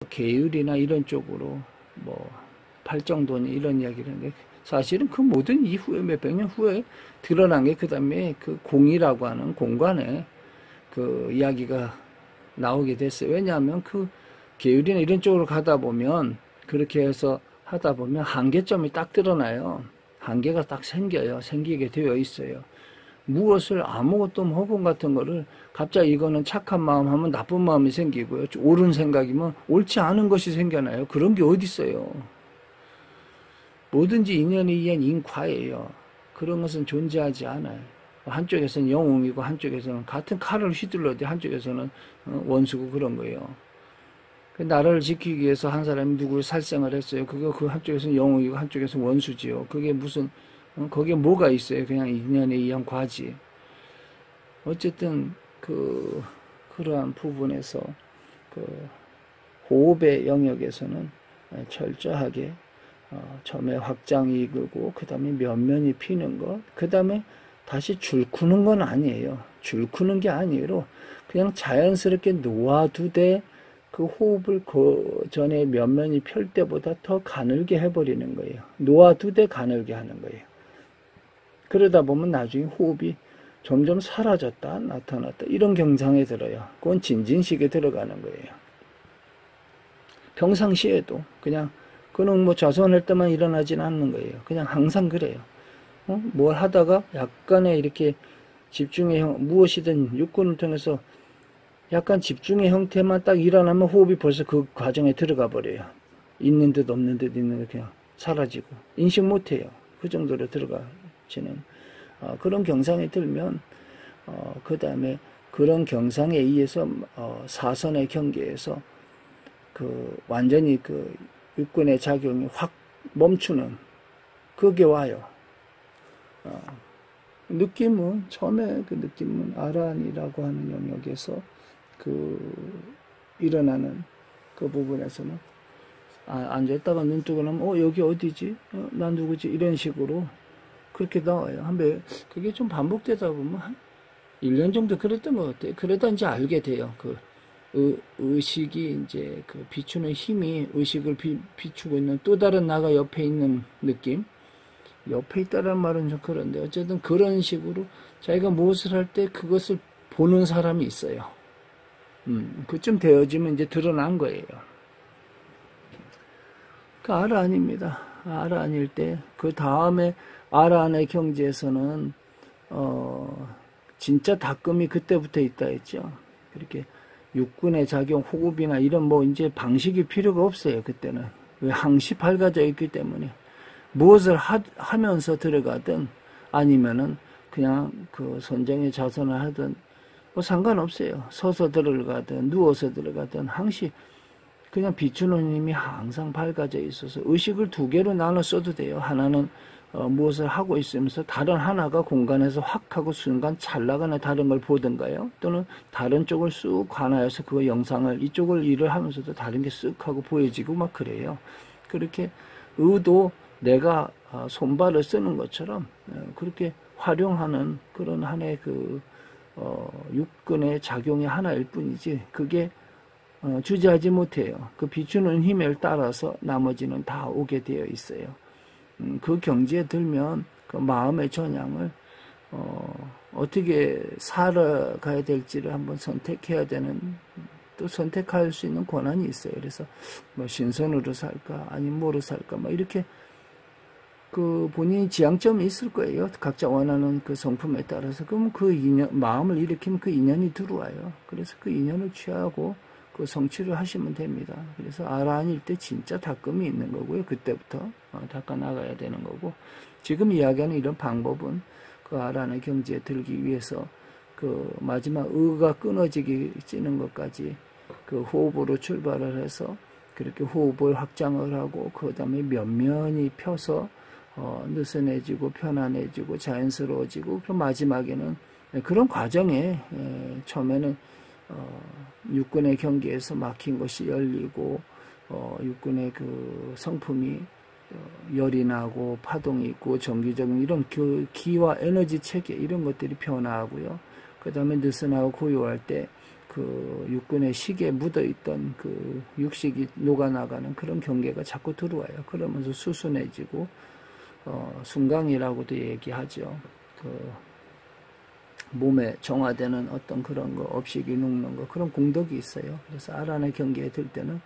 계율이나 이런 쪽으로 뭐 팔정도니 이런 이야기를 하는데 사실은 그 모든 이후에 몇백 년 후에 드러난 게 그 다음에 그 공이라고 하는 공간에 그 이야기가 나오게 됐어요. 왜냐하면 그 계율이나 이런 쪽으로 가다 보면 그렇게 해서 하다 보면 한계점이 딱 드러나요. 한계가 딱 생겨요. 생기게 되어 있어요. 무엇을 아무것도 허공 같은 거를 갑자기 이거는 착한 마음 하면 나쁜 마음이 생기고요. 옳은 생각이면 옳지 않은 것이 생겨나요. 그런 게 어디 있어요. 뭐든지 인연에 의한 인과예요. 그런 것은 존재하지 않아요. 한쪽에서는 영웅이고 한쪽에서는 같은 칼을 휘둘러도 한쪽에서는 원수고 그런 거예요. 나라를 지키기 위해서 한 사람이 누구를 살생을 했어요. 그 한쪽에서는 영웅이고 한쪽에서는 원수지요. 그게 무슨 거기에 뭐가 있어요? 그냥 인연에 의한 과지. 어쨌든 그러한 부분에서 그 호흡의 영역에서는 철저하게 처음에 확장이 이끌고 그 다음에 면면이 피는 것, 그 다음에 다시 줄 크는 건 아니에요. 줄 크는 게 아니라 그냥 자연스럽게 놓아두되 그 호흡을 그 전에 면면이 펼 때보다 더 가늘게 해버리는 거예요. 놓아두되 가늘게 하는 거예요. 그러다 보면 나중에 호흡이 점점 사라졌다 나타났다 이런 경상에 들어요. 그건 진진식에 들어가는 거예요. 평상시에도 그냥 그는 뭐 좌선할 때만 일어나지는 않는 거예요. 그냥 항상 그래요. 뭘 하다가 약간의 이렇게 집중의 무엇이든 육군을 통해서 약간 집중의 형태만 딱 일어나면 호흡이 벌써 그 과정에 들어가 버려요. 있는 듯 없는 듯 있는 듯 그냥 사라지고 인식 못해요. 그 정도로 들어가지는 그런 경상에 들면 그 다음에 그런 경상에 의해서 사선의 경계에서 그 완전히 그 육군의 작용이 확 멈추는 그게 와요. 느낌은 처음에 그 느낌은 아란이라고 하는 영역에서 일어나는 그 부분에서는 앉아있다가 눈 뜨고 나면 여기 어디지? 난 누구지? 이런 식으로 그렇게 나와요. 그게 좀 반복되다 보면 한 1년 정도 그랬던 것 같아요. 그러다 이제 알게 돼요. 의식이 이제 비추는 힘이 의식을 비추고 있는 또 다른 나가 옆에 있는 느낌? 옆에 있다는 말은 좀 그런데 어쨌든 그런 식으로 자기가 무엇을 할 때 그것을 보는 사람이 있어요. 그쯤 되어지면 이제 드러난 거예요. 아란입니다. 아란일 때 그 다음에 아란의 경지에서는 진짜 닦음이 그때부터 있다 했죠. 그렇게 육군의 작용, 호흡이나 이런 이제 방식이 필요가 없어요. 그때는 왜 항시 밝아져 있기 때문에 무엇을 하면서 들어가든 아니면은 그냥 그 선정의 자선을 하든 상관없어요. 서서 들어가든 누워서 들어가든 항시 그냥 비추는 힘이 항상 밝아져 있어서 의식을 두 개로 나눠 써도 돼요. 하나는 무엇을 하고 있으면서 다른 하나가 공간에서 확 하고 순간 찰나거나 다른 걸 보든가요. 또는 다른 쪽을 쑥 관하여서 그 영상을 이쪽을 일을 하면서도 다른 게 쓱 하고 보여지고 막 그래요. 그렇게 의도 내가 손발을 쓰는 것처럼 그렇게 활용하는 그런 하나의 육근의 작용이 하나일 뿐이지 그게 주저하지 못해요. 그 비추는 힘을 따라서 나머지는 다 오게 되어 있어요. 그 경지에 들면 그 마음의 전향을 어떻게 살아가야 될지를 한번 선택해야 되는 또 선택할 수 있는 권한이 있어요. 그래서 신선으로 살까 아니면 뭐로 살까 이렇게 본인이 지향점이 있을 거예요. 각자 원하는 그 성품에 따라서. 그러면 그 인연, 마음을 일으키면 그 인연이 들어와요. 그래서 그 인연을 취하고 그 성취를 하시면 됩니다. 그래서 아란일 때 진짜 닦음이 있는 거고요. 그때부터 닦아 나가야 되는 거고. 지금 이야기하는 이런 방법은 그 아란의 경지에 들기 위해서 마지막 의가 끊어지는 것까지 호흡으로 출발을 해서 그렇게 호흡을 확장을 하고 그 다음에 면면이 펴서 느슨해지고 편안해지고 자연스러워지고 그럼 마지막에는 그런 과정에 처음에는 육군의 경계에서 막힌 것이 열리고 육군의 성품이 열이 나고 파동이 있고 정기적인 이런 기와 에너지 체계 이런 것들이 변화하고요. 그 다음에 느슨하고 고요할 때 그 육군의 식에 묻어있던 그 육식이 녹아나가는 그런 경계가 자꾸 들어와요. 그러면서 수순해지고, 순강이라고도 얘기하죠. 그, 몸에 정화되는 어떤 그런 거, 업식이 녹는 거, 그런 공덕이 있어요. 그래서 아란의 경계에 들 때는,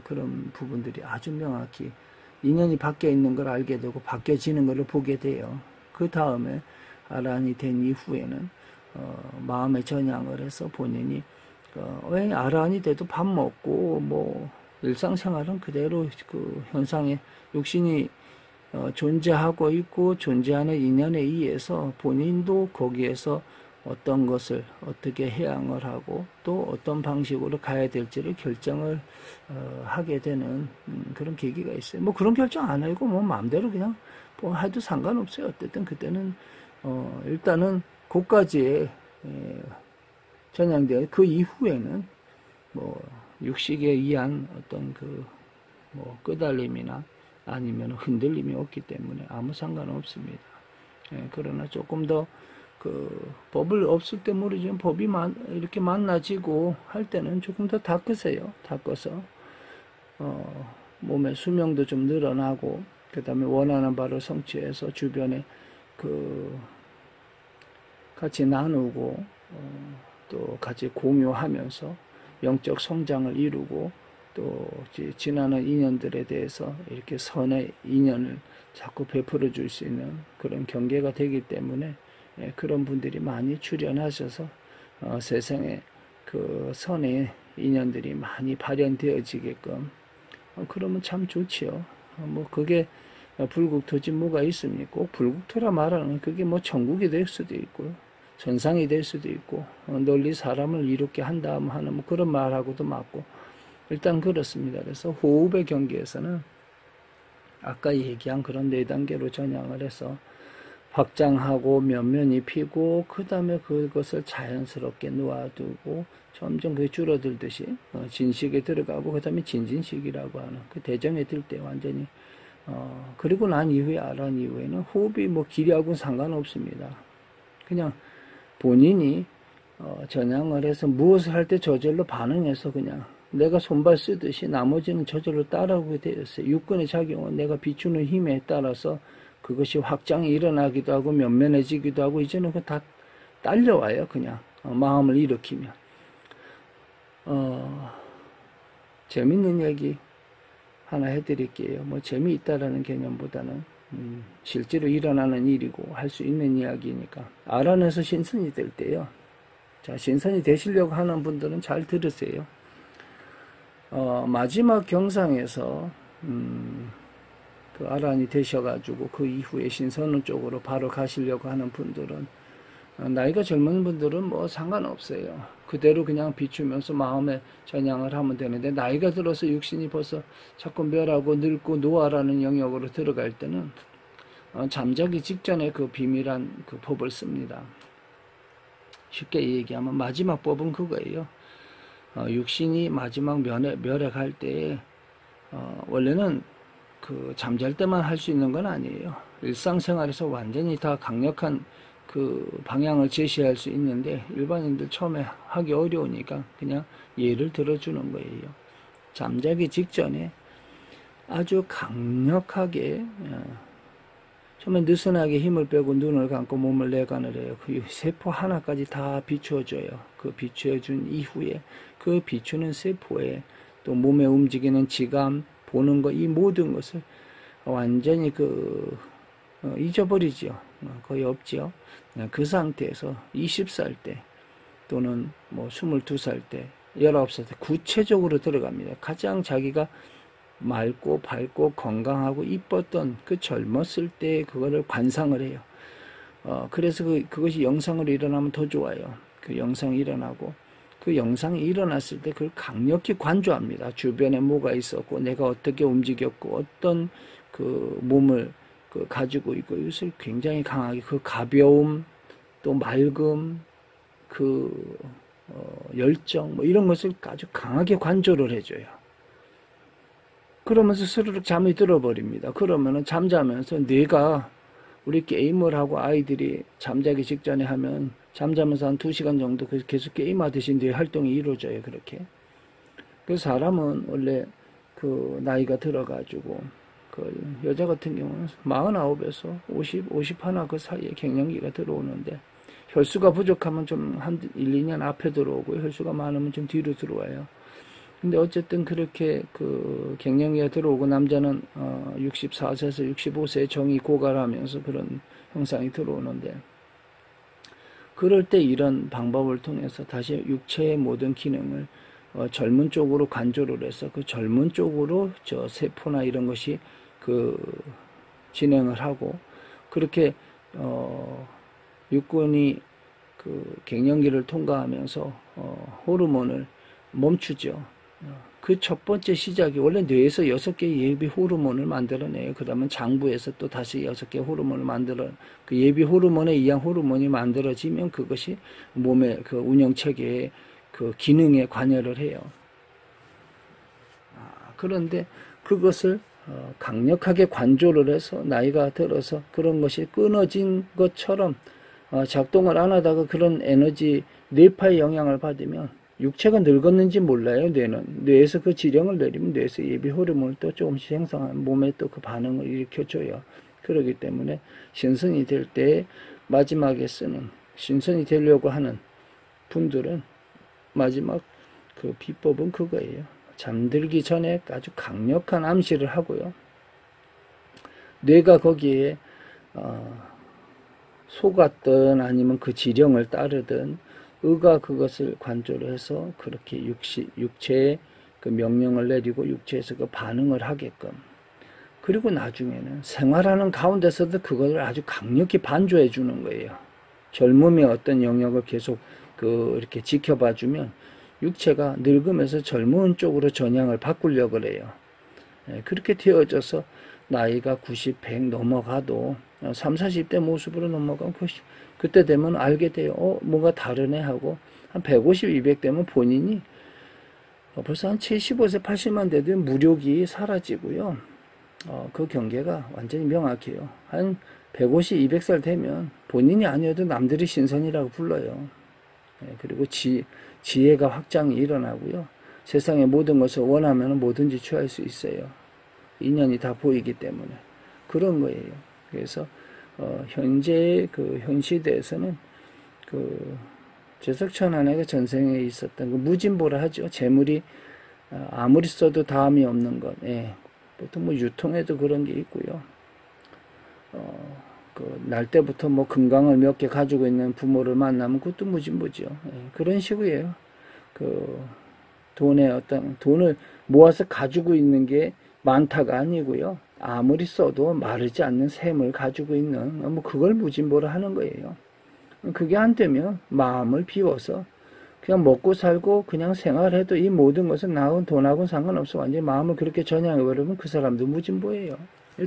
그런 부분들이 아주 명확히 인연이 바뀌어 있는 걸 알게 되고, 바뀌어지는 걸 보게 돼요. 그 다음에 아란이 된 이후에는, 마음의 전향을 해서 본인이, 왜 아란이 돼도 밥 먹고, 뭐, 일상생활은 그대로 그 현상에 육신이 존재하고 있고 존재하는 인연에 의해서 본인도 거기에서 어떤 것을 어떻게 해양을 하고 또 어떤 방식으로 가야 될지를 결정을 하게 되는 그런 계기가 있어요. 뭐 그런 결정 안 하고 뭐 마음대로 그냥 뭐 해도 상관없어요. 어쨌든 그때는 일단은 그까지의 전향되어 그 이후에는 뭐 육식에 의한 어떤 그 뭐 끄달림이나 아니면 흔들림이 없기 때문에 아무 상관없습니다. 그러나 조금 더 그 법을 없을 때 모르지만 법이 이렇게 만나지고 할 때는 조금 더 닦으세요. 닦아서 몸의 수명도 좀 늘어나고 그 다음에 원하는 바를 성취해서 주변에 그 같이 나누고 또 같이 공유하면서 영적 성장을 이루고 또 지나는 인연들에 대해서 이렇게 선의 인연을 자꾸 베풀어 줄 수 있는 그런 경계가 되기 때문에 그런 분들이 많이 출연하셔서 세상에 그 선의 인연들이 많이 발현되어지게끔 그러면 참 좋지요. 뭐 그게 불국토지 뭐가 있습니까? 꼭 불국토라 말하는 그게 뭐 천국이 될 수도 있고 전상이 될 수도 있고 널리 사람을 이롭게 한다 하는 뭐 그런 말하고도 맞고 일단 그렇습니다. 그래서 호흡의 경계에서는 아까 얘기한 그런 4단계로 전향을 해서 확장하고 면면이 피고 그 다음에 그것을 자연스럽게 놓아두고 점점 그게 줄어들듯이 진식에 들어가고 그 다음에 진진식이라고 하는 그 대정에 들 때 완전히 그리고 난 이후에 아란 이후에는 호흡이 뭐 길이하고는 상관없습니다. 그냥 본인이 전향을 해서 무엇을 할 때 저절로 반응해서 그냥 내가 손발 쓰듯이 나머지는 저절로 따라오게 되었어요. 육군의 작용은 내가 비추는 힘에 따라서 그것이 확장이 일어나기도 하고 면면해지기도 하고 이제는 그 다 딸려와요. 그냥 마음을 일으키면 재밌는 얘기 하나 해드릴게요. 뭐 재미있다라는 개념보다는 실제로 일어나는 일이고 할 수 있는 이야기니까 아란에서 신선이 될 때요. 자, 신선이 되시려고 하는 분들은 잘 들으세요. 마지막 경상에서 그 아란이 되셔가지고 그 이후에 신선원 쪽으로 바로 가시려고 하는 분들은 나이가 젊은 분들은 뭐 상관없어요. 그대로 그냥 비추면서 마음에 전향을 하면 되는데 나이가 들어서 육신이 벌써 자꾸 멸하고 늙고 노화라는 영역으로 들어갈 때는 잠자기 직전에 그 비밀한 그 법을 씁니다. 쉽게 얘기하면 마지막 법은 그거예요. 육신이 마지막 멸해갈 때 원래는 그 잠잘 때만 할 수 있는 건 아니에요. 일상생활에서 완전히 다 강력한 그 방향을 제시할 수 있는데 일반인들 처음에 하기 어려우니까 그냥 예를 들어주는 거예요. 잠자기 직전에 아주 강력하게 처음에 느슨하게 힘을 빼고 눈을 감고 몸을 내관을 해요. 그 세포 하나까지 다 비추어줘요. 그 비추어준 이후에 그 비추는 세포에 또 몸에 움직이는 지감, 보는 거, 이 모든 것을 완전히 잊어버리죠. 거의 없죠. 그 상태에서 20살 때 또는 뭐 22살 때, 19살 때 구체적으로 들어갑니다. 가장 자기가 맑고 밝고 건강하고 이뻤던 그 젊었을 때 그거를 관상을 해요. 그래서 그것이 영상으로 일어나면 더 좋아요. 그 영상이 일어나고 그 영상이 일어났을 때 그걸 강력히 관조합니다. 주변에 뭐가 있었고 내가 어떻게 움직였고 어떤 그 몸을 가지고 있고 이것을 굉장히 강하게 그 가벼움 또 맑음 그 열정 뭐 이런 것을 아주 강하게 관조를 해줘요. 그러면서 스르륵 잠이 들어버립니다. 그러면은 잠자면서 뇌가 우리 게임을 하고 아이들이 잠자기 직전에 하면 잠자면서 한 2시간 정도 계속 게임하듯이 뇌 활동이 이루어져요. 그렇게. 그래서 사람은 원래 그 나이가 들어가지고 그 여자 같은 경우는 49에서 51 그 사이에 갱년기가 들어오는데 혈수가 부족하면 좀 한 1, 2년 앞에 들어오고 혈수가 많으면 좀 뒤로 들어와요. 근데 어쨌든 그렇게 그 갱년기가 들어오고 남자는 64세에서 65세에 정이 고갈하면서 그런 현상이 들어오는데 그럴 때 이런 방법을 통해서 다시 육체의 모든 기능을 젊은 쪽으로 관조를 해서 그 젊은 쪽으로 저 세포나 이런 것이 그 진행을 하고 그렇게 육군이 그 갱년기를 통과하면서 호르몬을 멈추죠. 그 첫 번째 시작이 원래 뇌에서 6개의 예비 호르몬을 만들어내요. 그러면 장부에서 또 다시 6개의 호르몬을 그 예비 호르몬에 의한 호르몬이 만들어지면 그것이 몸의 그 운영 체계의 그 기능에 관여를 해요. 그런데 그것을 강력하게 관조를 해서 나이가 들어서 그런 것이 끊어진 것처럼 작동을 안 하다가 그런 에너지 뇌파의 영향을 받으면 육체가 늙었는지 몰라요. 뇌에서 그 지령을 내리면 뇌에서 예비 호르몬을 또 조금씩 생성하면 몸에 또 그 반응을 일으켜줘요. 그렇기 때문에 신선이 될 때 마지막에 쓰는 신선이 되려고 하는 분들은 마지막 그 비법은 그거예요. 잠들기 전에 아주 강력한 암시를 하고요. 뇌가 거기에 속았든 아니면 그 지령을 따르든 의가 그것을 관조를 해서 그렇게 육체에 그 명령을 내리고 육체에서 그 반응을 하게끔 그리고 나중에는 생활하는 가운데서도 그걸 아주 강력히 반조해 주는 거예요. 젊음의 어떤 영역을 계속 이렇게 지켜봐 주면 육체가 늙으면서 젊은 쪽으로 전향을 바꾸려고 그래요. 그렇게 되어져서 나이가 90, 100 넘어가도 30, 40대 모습으로 넘어가면 그때 되면 알게 돼요. 뭔가 다르네 하고 한 150, 200 되면 본인이 벌써 한 75세, 80만 돼도 무력이 사라지고요. 그 경계가 완전히 명확해요. 한 150, 200살 되면 본인이 아니어도 남들이 신선이라고 불러요. 그리고 지혜가 확장이 일어나고요. 세상의 모든 것을 원하면 뭐든지 취할 수 있어요. 인연이 다 보이기 때문에 그런 거예요. 그래서 현재 현 시대에서는 제석천안의 전생에 있었던 그 무진보라 하죠. 재물이 아무리 써도 다음이 없는 것. 보통 뭐 유통에도 그런 게 있고요. 날 때부터 뭐 금강을 몇 개 가지고 있는 부모를 만나면 그것도 무진보죠. 그런 식이에요. 돈을 모아서 가지고 있는 게 많다가 아니고요. 아무리 써도 마르지 않는 샘을 가지고 있는 뭐 그걸 무진보라 하는 거예요. 그게 안 되면 마음을 비워서 그냥 먹고 살고 그냥 생활해도 이 모든 것은 나하고 돈하고는 상관없어. 완전히 마음을 그렇게 전향해버리면 그 사람도 무진보예요.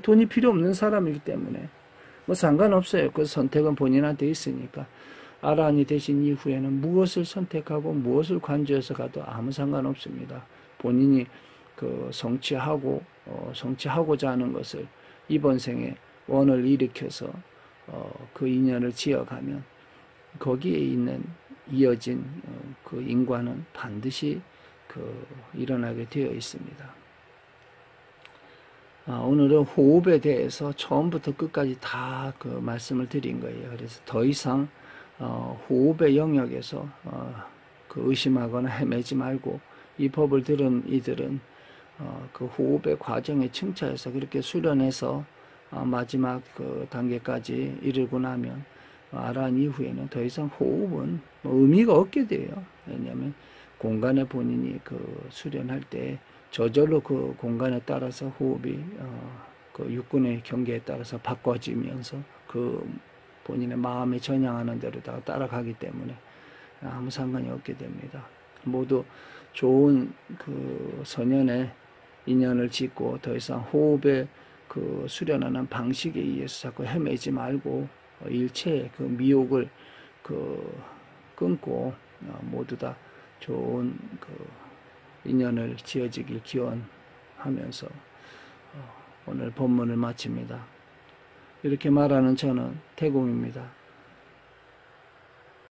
돈이 필요 없는 사람이기 때문에 뭐 상관없어요. 그 선택은 본인한테 있으니까. 아란이 되신 이후에는 무엇을 선택하고 무엇을 관조해서 가도 아무 상관없습니다. 본인이 성취하고자 하는 것을 이번 생에 원을 일으켜서 그 인연을 지어가면 거기에 있는 이어진 그 인과는 반드시 일어나게 되어 있습니다. 오늘은 호흡에 대해서 처음부터 끝까지 다 말씀을 드린 거예요. 그래서 더 이상 호흡의 영역에서 의심하거나 헤매지 말고 이 법을 들은 이들은 그 호흡의 과정에 승차해서 그렇게 수련해서 마지막 단계까지 이르고 나면 아란 이후에는 더 이상 호흡은 의미가 없게 돼요. 왜냐하면 공간에 본인이 수련할 때 저절로 그 공간에 따라서 호흡이 육군의 경계에 따라서 바꿔지면서 본인의 마음에 전향하는 대로다가 따라가기 때문에 아무 상관이 없게 됩니다. 모두 좋은 선연의 인연을 짓고 더 이상 호흡에 수련하는 방식에 의해서 자꾸 헤매지 말고 일체의 미혹을 끊고 모두 다 좋은 인연을 지어지길 기원하면서 오늘 본문을 마칩니다. 이렇게 말하는 저는 태공입니다.